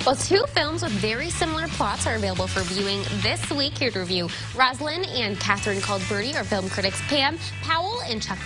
Well, two films with very similar plots are available for viewing this week. Here to review Rosaline and Catherine called Birdy are film critics Pam Powell and Chuck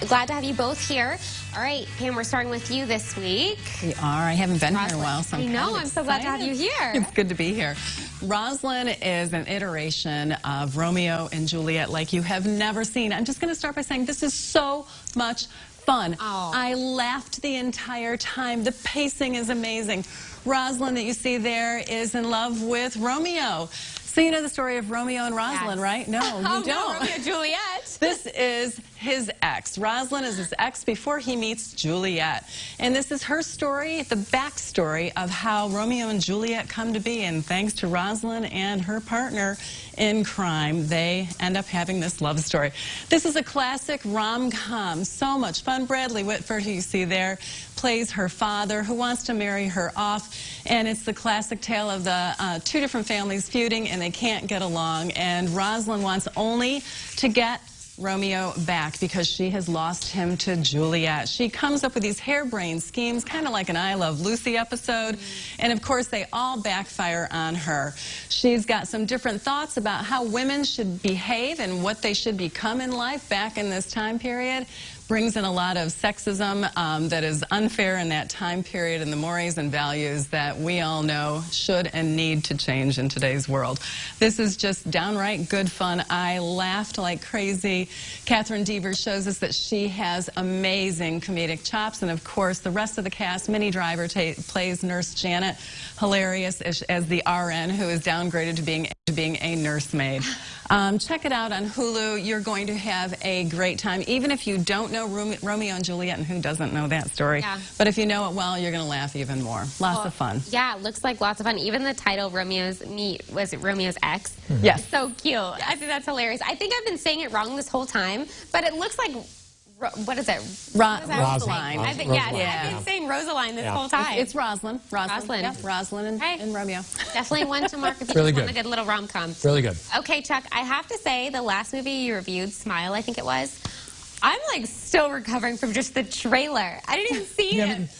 Glad to have you both here. All right, Pam, we're starting with you this week. We are. I haven't been here in a while, so I'm so glad to have you here. It's good to be here. Rosaline is an iteration of Romeo and Juliet like you have never seen. I'm just going to start by saying this is so much fun. Oh. I laughed the entire time. The pacing is amazing. Rosaline that you see there is in love with Romeo. So you know the story of Romeo and Rosaline, right? No, you don't. No, Romeo and Juliet. This is his ex. Rosaline is his ex before he meets Juliet. And this is her story, the backstory of how Romeo and Juliet come to be. And thanks to Rosaline and her partner in crime, they end up having this love story. This is a classic rom-com. So much fun. Bradley Whitford, who you see there, plays her father who wants to marry her off. And it's the classic tale of the two different families feuding and they can't get along. And Rosaline wants only to get Romeo back because she has lost him to Juliet. She comes up with these harebrained schemes, kind of like an I Love Lucy episode, and of course they all backfire on her. She's got some different thoughts about how women should behave and what they should become in life back in this time period. Brings in a lot of sexism that is unfair in that time period and the mores and values that we all know should and need to change in today's world. This is just downright good fun. I laughed like crazy. Catherine Devers shows us that she has amazing comedic chops, and of course the rest of the cast. Minnie Driver plays Nurse Janet, hilarious as the RN who is downgraded to being a nursemaid. Check it out on Hulu. You're going to have a great time, even if you don't know Romeo and Juliet, and who doesn't know that story. Yeah. But if you know it well, you're going to laugh even more. Lots of fun. Yeah, it looks like lots of fun. Even the title, Romeo's Meet, was it Romeo's Ex? Mm-hmm. Yes. So cute. I think that's hilarious. I think I've been saying it wrong this whole time, but it looks like... What is it? Rosaline. I've been saying Rosaline this whole time. It's Rosaline. Rosaline. Yeah, Rosaline and Romeo. Definitely one to mark if you really just good. want a good little rom-com. Really good. Okay, Chuck, I have to say the last movie you reviewed, Smile, I think it was, I'm like still recovering from just the trailer. I didn't even see it.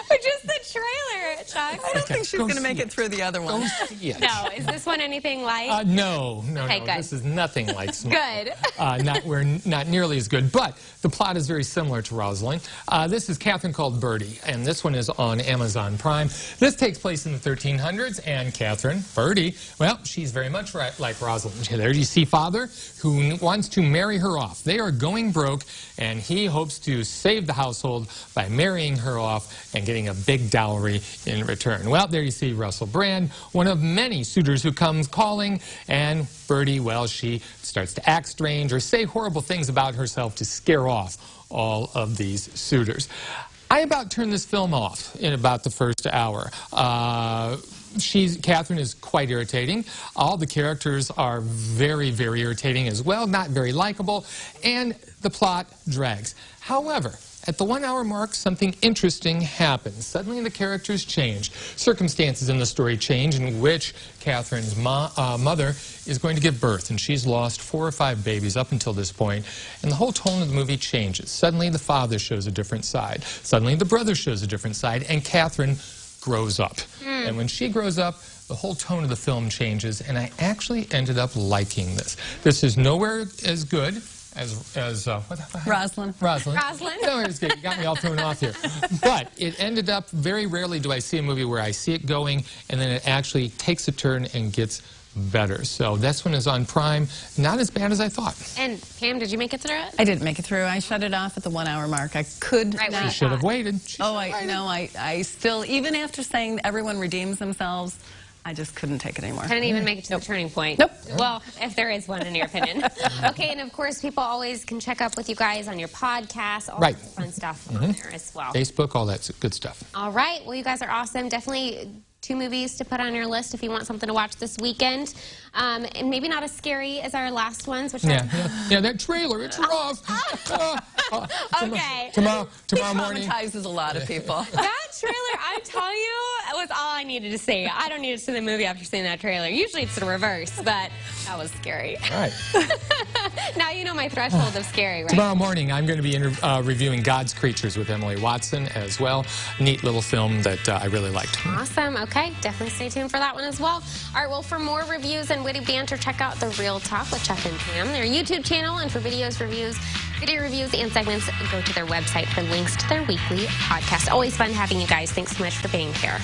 But just the trailer, Chuck. I don't think she's going to make it through the other one. No. Is this one anything like? No. Okay, good. This is nothing like Smile. Good. We're not nearly as good, but the plot is very similar to Rosaline. This is Catherine called Birdy, and this one is on Amazon Prime. This takes place in the 1300s, and Catherine, Birdy, well, she's very much like Rosaline. There you see father who wants to marry her off. They are going broke, and he hopes to save the household by marrying her off and getting a big dowry in return. Well, there you see Russell Brand, one of many suitors who comes calling, and Birdy, well, she starts to act strange or say horrible things about herself to scare off all of these suitors. I about turned this film off in about the first hour. Catherine is quite irritating. All the characters are very, very irritating as well, not very likable, and the plot drags. However, at the 1 hour mark, something interesting happens. Suddenly the characters change. Circumstances in the story change in which Catherine's mother is going to give birth, and she's lost 4 or 5 babies up until this point, and the whole tone of the movie changes. Suddenly the father shows a different side. Suddenly the brother shows a different side, and Catherine grows up. And when she grows up, the whole tone of the film changes, and I actually ended up liking this. This is nowhere as good as Rosaline. Rosaline. No, it's good. You got me all thrown off here. But it ended up, very rarely do I see a movie where I see it going and then it actually takes a turn and gets better. So this one is on Prime. Not as bad as I thought. And Pam, did you make it through it? I didn't make it through. I shut it off at the 1 hour mark. I could not. She should have waited. I still, even after saying everyone redeems themselves, I just couldn't take it anymore. Couldn't even make it to the turning point. Nope. Well, if there is one, in your opinion. Okay, and of course, people always can check up with you guys on your podcast, all the fun stuff on there as well. Facebook, all that good stuff. All right. Well, you guys are awesome. Definitely 2 movies to put on your list if you want something to watch this weekend. And maybe not as scary as our last ones. Which yeah, that trailer, it's rough. Okay. Tomorrow morning. It traumatizes a lot of people. That trailer, I tell you, was all I needed to see. I don't need to see the movie after seeing that trailer. Usually it's the reverse, but that was scary. All right. Now you know my threshold of scary, right? Tomorrow morning, I'm going to be reviewing God's Creatures with Emily Watson as well. Neat little film that I really liked. Awesome. Okay, definitely stay tuned for that one as well. All right, well, for more reviews and witty banter, check out The Real Talk with Chuck and Pam, their YouTube channel, and for videos, reviews, video reviews, and segments, go to their website for links to their weekly podcast. Always fun having you guys. Thanks so much for being here.